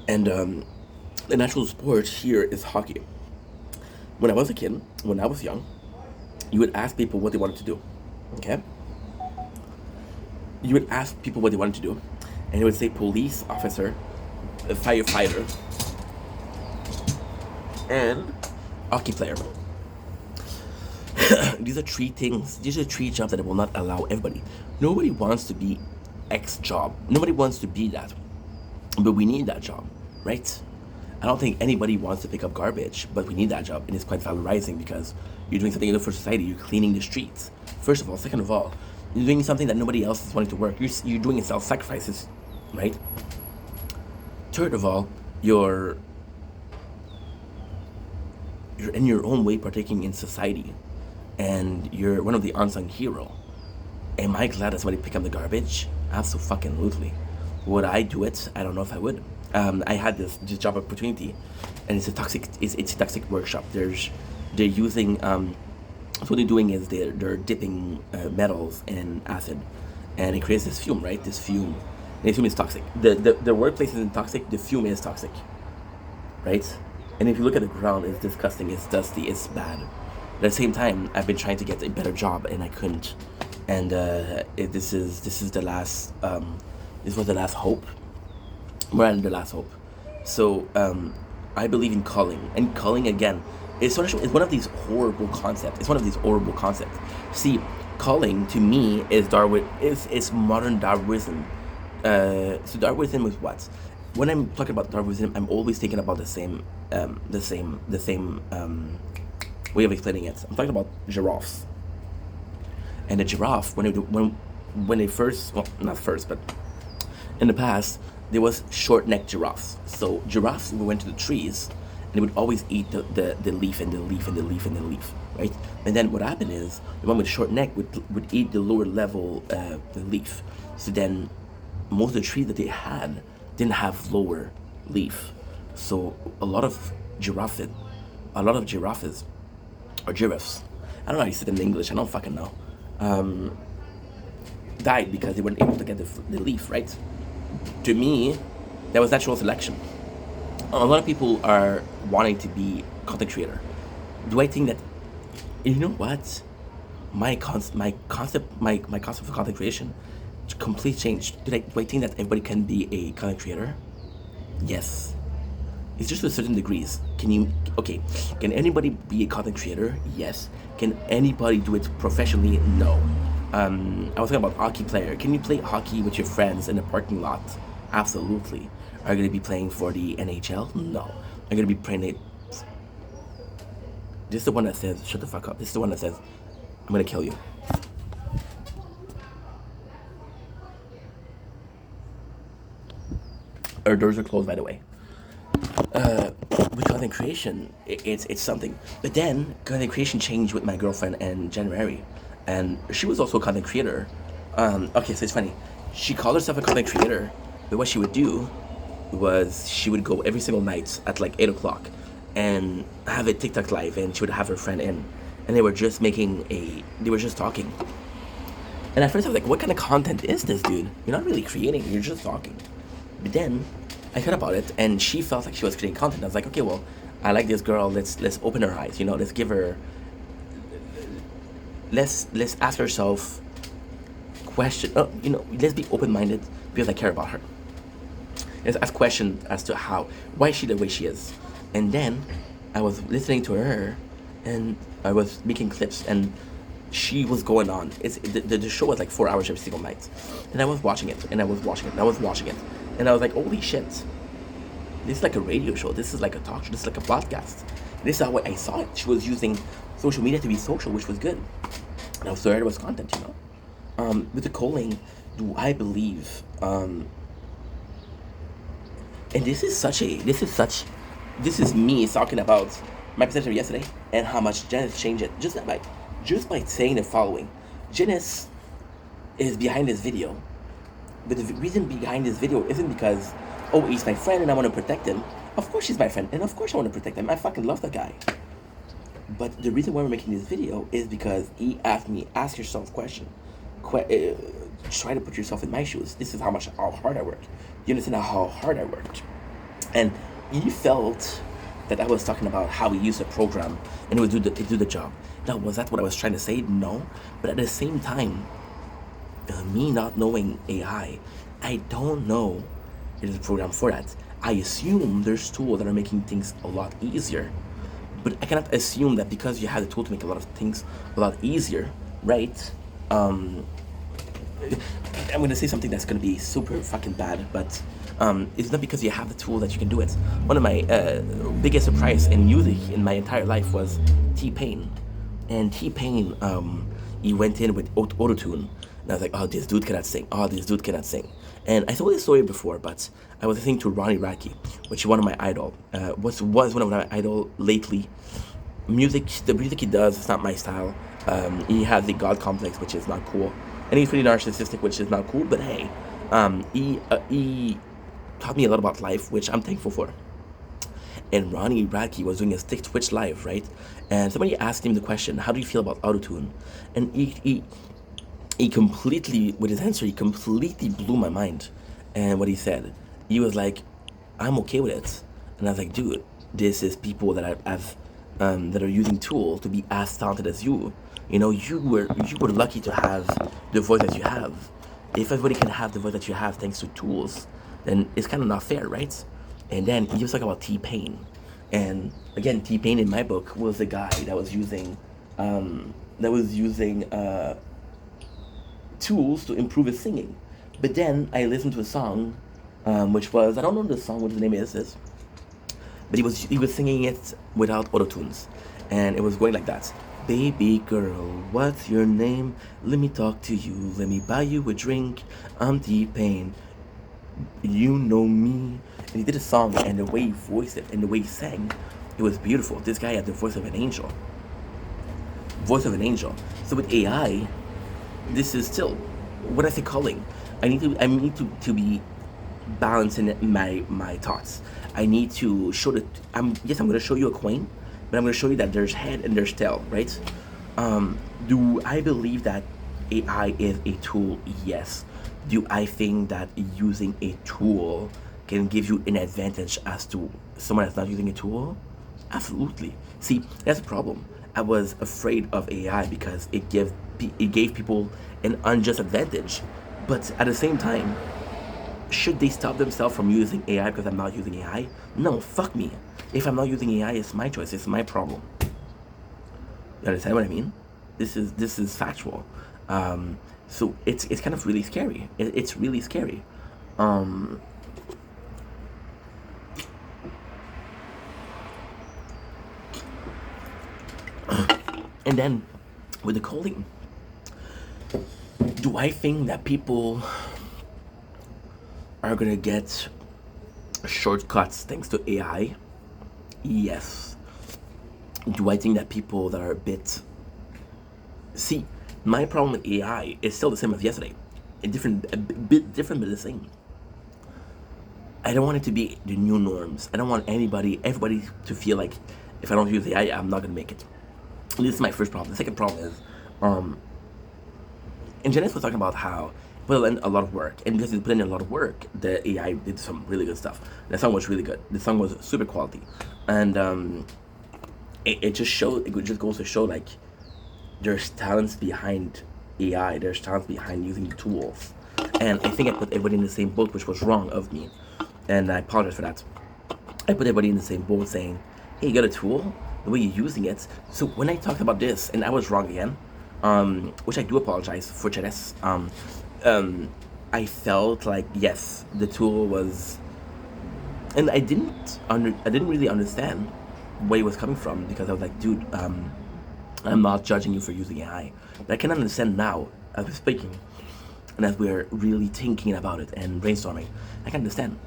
And the natural sport here is hockey. When I was a kid, when I was young, you would ask people what they wanted to do, okay? You would ask people what they wanted to do, and they would say police officer, a firefighter, and hockey player. These are three things. These are three jobs that will not allow everybody. Nobody wants to be X job. Nobody wants to be that. But we need that job, right? I don't think anybody wants to pick up garbage, but we need that job, and it's quite valorizing because you're doing something good for society. You're cleaning the streets, first of all. Second of all, you're doing something that nobody else is wanting to work. You're doing self-sacrifices, right? Third of all, you're in your own way partaking in society, and you're one of the unsung hero. Am I glad that somebody picked up the garbage? Absolutely. Would I do it? I don't know if I would. I had this job opportunity, and it's a toxic workshop. They're using so what they're doing is they're dipping metals in acid, and it creates this fume, right? This fume, and the fume is toxic. The workplace isn't toxic. The fume is toxic, right? And if you look at the ground, it's disgusting. It's dusty. It's bad. But at the same time, I've been trying to get a better job, and I couldn't. And this is the last. This was the last hope. We're at the last hope. So I believe in calling, and calling again. It's one of these horrible concepts. It's one of these horrible concepts. See, calling to me is Darwin. Is modern Darwinism. So Darwinism is what? When I'm talking about Darwinism, I'm always thinking about the same way of explaining it. I'm talking about giraffes. And the giraffe, when they first, well, not first, but in the past, there was short-necked giraffes. So giraffes went to the trees, and they would always eat the leaf and the leaf and the leaf and the leaf, right? And then what happened is the one with short neck would eat the lower level the leaf. So then most of the trees that they had didn't have lower leaf. So a lot of giraffes, or giraffes, I don't know how you say it in English, I don't fucking know, died because they weren't able to get the leaf, right? To me, that was natural selection. A lot of people are wanting to be content creator. Do I think that, you know what? My concept of content creation completely changed. Do I think that everybody can be a content creator? Yes. It's just to certain degrees. Can anybody be a content creator? Yes. Can anybody do it professionally? No. I was talking about hockey player. Can you play hockey with your friends in a parking lot? Absolutely. Are you going to be playing for the NHL? No. Are you going to be playing it? This is the one that says, shut the fuck up. This is the one that says, I'm going to kill you. Our doors are closed, by the way. With content creation, it's something. But then, content creation changed with my girlfriend in January. And she was also a content creator. Okay, so it's funny. She called herself a content creator, but what she would do was she would go every single night at like 8 o'clock, and have a TikTok live, and she would have her friend in, and they were just talking. And at first I was like, what kind of content is this, dude? You're not really creating, you're just talking. But then I heard about it, and she felt like she was creating content. I was like, okay, well, I like this girl. Let's open her eyes. Let's give her. Let's ask herself question. Oh, let's be open minded because I care about her. Let's ask questions as to why is she the way she is. And then I was listening to her, and I was making clips, and she was going on. The show was like 4 hours every single night, and I was watching it, and I was watching it, and I was watching it, and I was like, holy shit, this is like a radio show. This is like a talk show. This is like a podcast. This is how I saw it. She was using social media to be social, which was good. And I was sorry it was content, with the calling, do I believe? And this is me talking about my perception of yesterday and how much Janice changed it just by saying the following. Janice is behind this video, but the reason behind this video isn't because, oh, he's my friend and I want to protect him. Of course she's my friend, and of course I want to protect him. I fucking love the guy. But the reason why we're making this video is because he asked me, ask yourself question. Try to put yourself in my shoes. This is how hard I worked. You understand how hard I worked? And he felt that I was talking about how he used a program and it would do the job. Now, was that what I was trying to say? No. But at the same time, me not knowing AI, I don't know there's a program for that. I assume there's tools that are making things a lot easier. But I cannot assume that because you have the tool to make a lot of things a lot easier, right? I'm going to say something that's going to be super fucking bad, but it's not because you have the tool that you can do it. One of my biggest surprise in music in my entire life was T-Pain. And T-Pain, he went in with auto-tune. And I was like, oh, this dude cannot sing. Oh, this dude cannot sing. And I told this story before, but I was listening to Ronnie Radke, which is one of my idol. Was one of my idol lately. The music he does, it's not my style. He has the God complex, which is not cool. And he's pretty narcissistic, which is not cool, but hey, he taught me a lot about life, which I'm thankful for. And Ronnie Radke was doing a Twitch live, right? And somebody asked him the question, how do you feel about autotune? And he completely, with his answer, he completely blew my mind. And what he said, he was like, I'm okay with it. And I was like, dude, this is people that that are using tools to be as talented as you. You were lucky to have the voice that you have. If everybody can have the voice that you have thanks to tools, then it's kind of not fair, right? And then he was talking about T-Pain. And again, T-Pain in my book was the guy that was using tools to improve his singing. But then I listened to a song, which was, I don't know the song, what the name is, but he was singing it without autotunes, and it was going like that. Baby girl, what's your name? Let me talk to you, let me buy you a drink. I'm T-Pain, you know me. And he did a song, and the way he voiced it and the way he sang, it was beautiful. This guy had the voice of an angel. So with AI, this is still, what I say calling. I need to be balancing my thoughts. I need to show that I'm going to show you a coin, but I'm going to show you that there's head and there's tail, right? Do I believe that AI is a tool? Yes. Do I think that using a tool can give you an advantage as to someone that's not using a tool? Absolutely. See, that's a problem. I was afraid of AI because it gave people an unjust advantage. But at the same time, should they stop themselves from using AI because I'm not using AI? No, fuck me. If I'm not using AI, it's my choice. It's my problem. You understand what I mean? This is factual. So it's kind of really scary. It's really scary. And then with the coding, do I think that people are gonna get shortcuts thanks to AI? Yes. Do I think that people that are a bit... See, my problem with AI is still the same as yesterday. A bit different, but the same. I don't want it to be the new norms. I don't want everybody to feel like if I don't use AI, I'm not gonna make it. This is my first problem. The second problem is, um, and Janice was talking about how put in a lot of work, and because he put in a lot of work, the AI did some really good stuff. The song was really good. The song was super quality, and it just showed. It just goes to show like there's talents behind AI. There's talents behind using the tools, and I think I put everybody in the same boat, which was wrong of me, and I apologize for that. I put everybody in the same boat, saying, "Hey, you got a tool. The way you're using it." So when I talked about this, and I was wrong again, which I do apologize for, Janice. Um, I felt like yes, the tool was, and I didn't really understand where it was coming from because I was like, dude, I'm not judging you for using AI, but I can understand now as we're speaking and as we're really thinking about it and brainstorming. I can understand.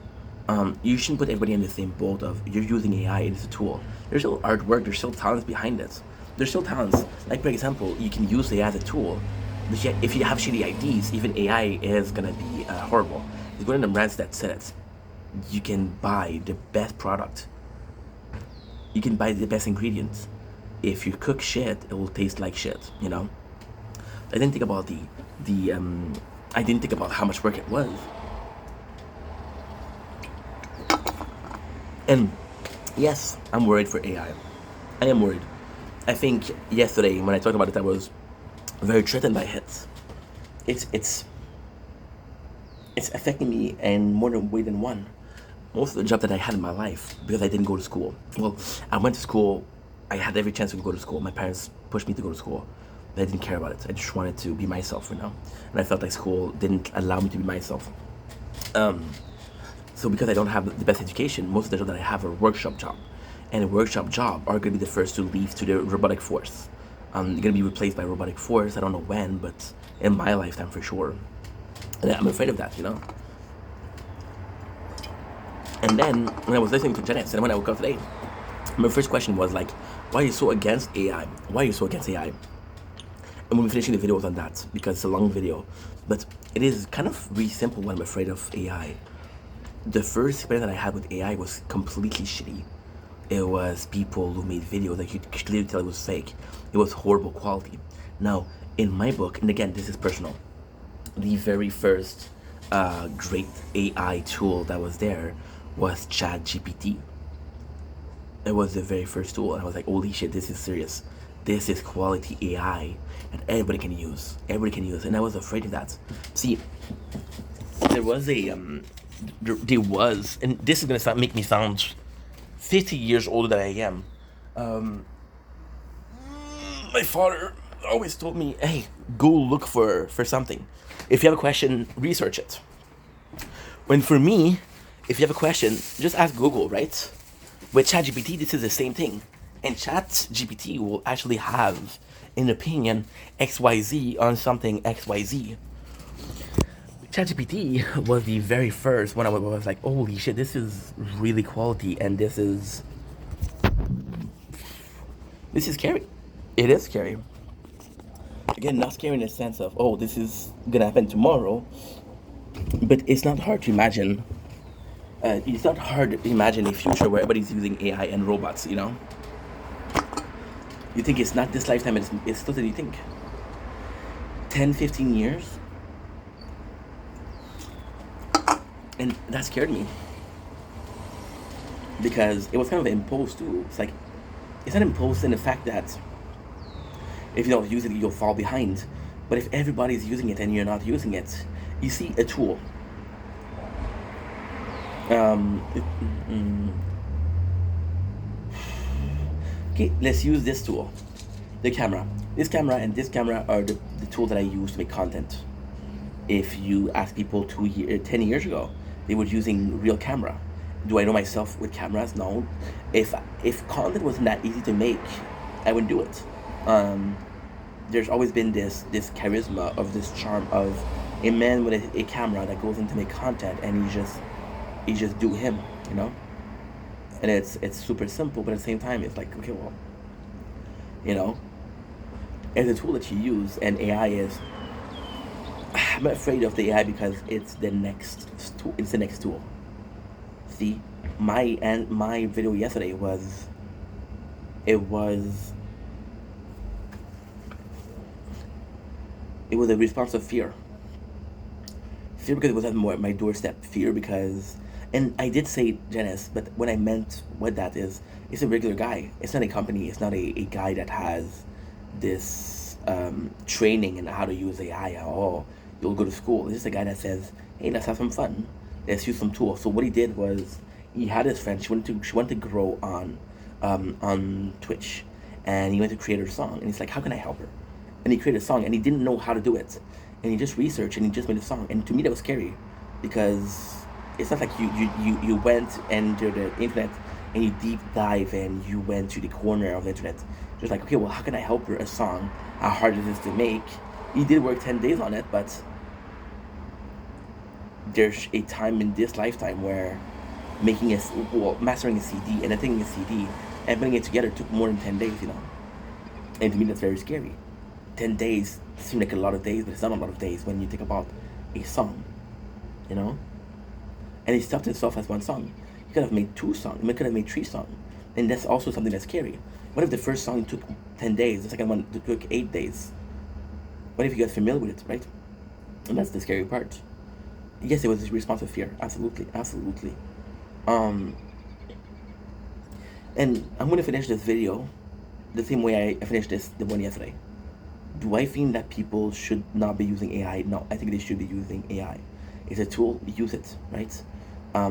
You shouldn't put everybody in the same boat of you're using AI, it is a tool. There's still artwork, there's still talents behind it. There's still talents. Like for example, you can use AI as a tool. But yet, if you have shitty IDs, even AI is gonna be horrible. It's one of the brands that said it. You can buy the best product. You can buy the best ingredients. If you cook shit, it will taste like shit. You know. I didn't think about the I didn't think about how much work it was. And yes, I'm worried for AI. I am worried. I think yesterday when I talked about it, I was very threatened by it. It's it's it's affecting me in more than way than one. Most of the job that I had in my life because I didn't go to school. Well, I went to school. I had every chance to go to school. My parents pushed me to go to school, but I didn't care about it. I just wanted to be myself, you know. And I felt like school didn't allow me to be myself. Um, so because I don't have the best education, most of the jobs that I have are workshop job, and a workshop job are going to be the first to leave to the robotic force. They're going to be replaced by robotic force. I don't know when, but in my lifetime for sure. And I'm afraid of that, you know. And then when I was listening to Janice, and when I woke up today, my first question was like, "Why are you so against AI? Why are you so against AI?" And when we finishing the video was on that because it's a long video, but it is kind of really simple when I'm afraid of AI. The first experience that I had with AI was completely shitty. It was people who made videos that you could clearly tell it was fake. It was horrible quality. Now, in my book, and again, this is personal, the very first great AI tool that was there was ChatGPT. It was the very first tool, and I was like, holy shit, this is serious. This is quality AI, and everybody can use. Everybody can use, and I was afraid of that. See, there was there was, and this is gonna make me sound 50 years older than I am. Um, my father always told me, "Hey, go look for something. If you have a question, research it." When for me, if you have a question, just ask Google, right? With ChatGPT, this is the same thing, and ChatGPT will actually have an opinion XYZ on something XYZ. ChatGPT was the very first one I was like, holy shit, this is really quality, and this is scary. It is scary. Again, not scary in the sense of, oh, this is gonna happen tomorrow, but it's not hard to imagine. It's not hard to imagine a future where everybody's using AI and robots, you know? You think it's not this lifetime, it's still that you think 10, 15 years? And that scared me. Because it was kind of imposed too. It's like, it's not imposed in the fact that if you don't use it, you'll fall behind. But if everybody's using it and you're not using it, you see a tool. Okay, let's use this tool, the camera. This camera and this camera are the tool that I use to make content. If you ask people 10 years ago, they were using real camera. Do I know myself with cameras? No. If content wasn't that easy to make, I wouldn't do it. There's always been this charisma of this charm of a man with a camera that goes in to make content, and he just do him, you know. And it's super simple, but at the same time, it's like, okay, well, you know, it's a tool that you use, and AI is. I'm afraid of the AI because it's the next tool. It's the next tool. See, my video yesterday was it was it was a response of fear. Fear because it was at my doorstep. Fear because, and I did say Janice, but what I meant with that is, it's a regular guy. It's not a company. It's not a guy that has this training in how to use AI at all. You'll go to school. It's just a guy that says, hey, let's have some fun. Let's use some tools. So what he did was, he had his friend. She wanted to grow on Twitch, and he went to create her song. And he's like, how can I help her? And he created a song, and he didn't know how to do it. And he just researched, and he just made a song. And to me, that was scary, because it's not like you went into the internet and you deep dive and you went to the corner of the internet. Just like, okay, well, how can I help her a song? How hard is this to make? He did work 10 days on it, but there's a time in this lifetime where mastering a CD and editing a CD and putting it together took more than 10 days, And to me, that's very scary. 10 days seem like a lot of days, but it's not a lot of days when you think about a song, And he stopped himself as one song. He could have made 2 songs. He could have made 3 songs. And that's also something that's scary. What if the first song took 10 days, the second one took 8 days? What if you get familiar with it, right? And that's the scary part. Yes, it was a response of fear. Absolutely, absolutely. And I'm going to finish this video the same way I finished the one yesterday. Do I think that people should not be using AI? No, I think they should be using AI. It's a tool, use it, right?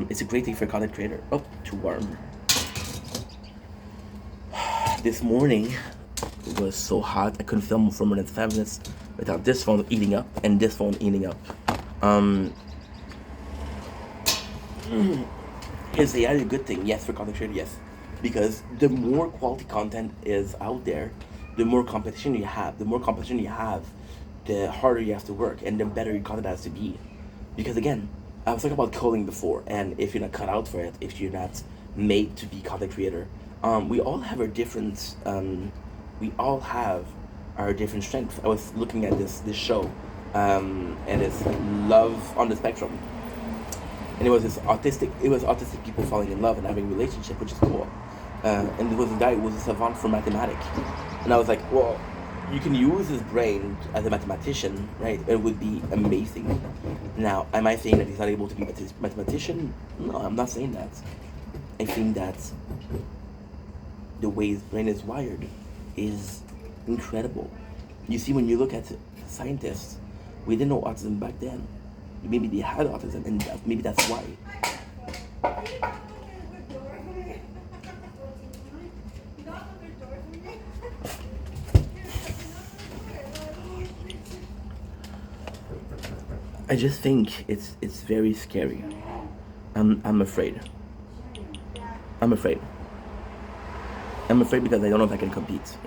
It's a great thing for a content creator. Oh, too warm. This morning, it was so hot, I couldn't film for more than 5 minutes without this phone eating up and this phone eating up. Is AI a good thing? Yes, for content creator, yes. Because the more quality content is out there, the more competition you have. The more competition you have, the harder you have to work, and the better your content has to be. Because again, I was talking about coding before, and if you're not cut out for it, if you're not made to be content creator, we all have our different strengths. I was looking at this show, and it's Love on the Spectrum, and it was autistic people falling in love and having a relationship, which is cool. And there was a guy who was a savant for mathematics, and I was like, well, you can use his brain as a mathematician, right? It would be amazing. Now, am I saying that he's not able to be a mathematician? No, I'm not saying that. I think that the way his brain is wired is incredible. You see, when you look at scientists, we didn't know autism back then. Maybe they had autism, and maybe that's why. I just think it's very scary. I'm afraid. I'm afraid because I don't know if I can compete,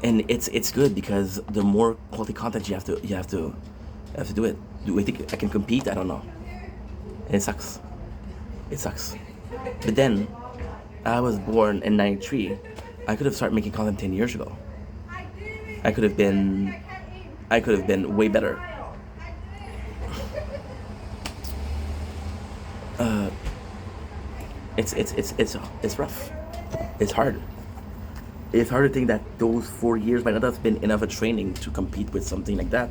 And it's good because the more quality content you have to do it. Do I think I can compete? I don't know. And it sucks. It sucks. But then, I was born in '93. I could have started making content 10 years ago. I could have been way better. It's rough. It's hard. It's hard to think that those 4 years might not have been enough of training to compete with something like that.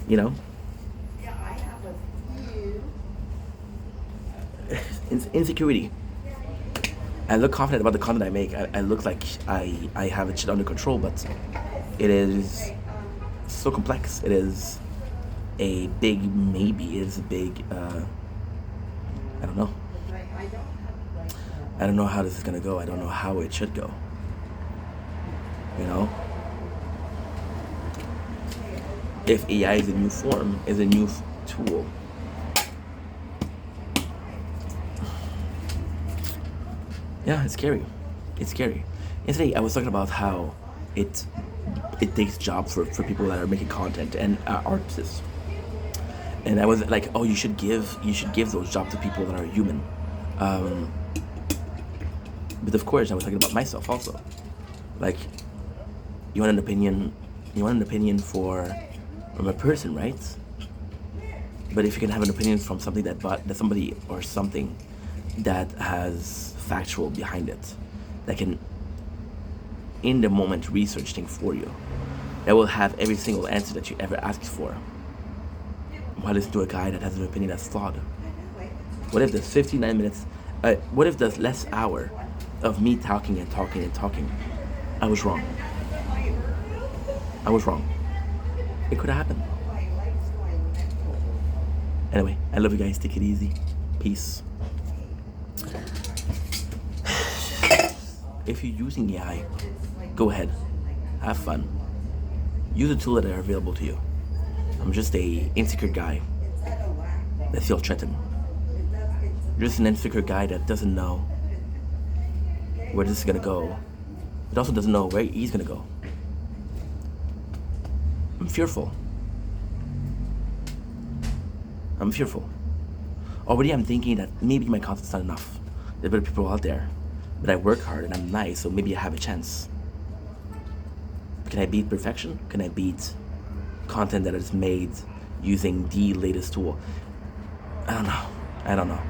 Yeah, I have a few. Insecurity. I look confident about the content I make. I look like I have it shit under control, but it is so complex. It is a big maybe. It is a big, I don't know. I don't know how this is gonna go. I don't know how it should go. If AI is a new form, is a new tool. Yeah, it's scary. It's scary. Yesterday, I was talking about how it takes jobs for people that are making content and artists. And I was like, oh, you should give those jobs to people that are human. But of course, I was talking about myself also. Like, you want an opinion from a person, right? But if you can have an opinion from something that somebody or something that has factual behind it, that can in the moment research things for you, that will have every single answer that you ever asked for. Why listen to a guy that has an opinion that's flawed? What if there's 59 minutes? What if there's less hour of me talking and talking and talking? I was wrong. I was wrong. It could have happened. Anyway, I love you guys. Take it easy. Peace. If you're using AI, go ahead. Have fun. Use the tools that are available to you. I'm just a insecure guy that feels threatened. Just an insecure guy that doesn't know where this is gonna go. It also doesn't know where he's gonna go. I'm fearful. I'm fearful. Already I'm thinking that maybe my content's not enough. There's better people out there. But I work hard and I'm nice, so maybe I have a chance. Can I beat perfection? Can I beat content that is made using the latest tool? I don't know.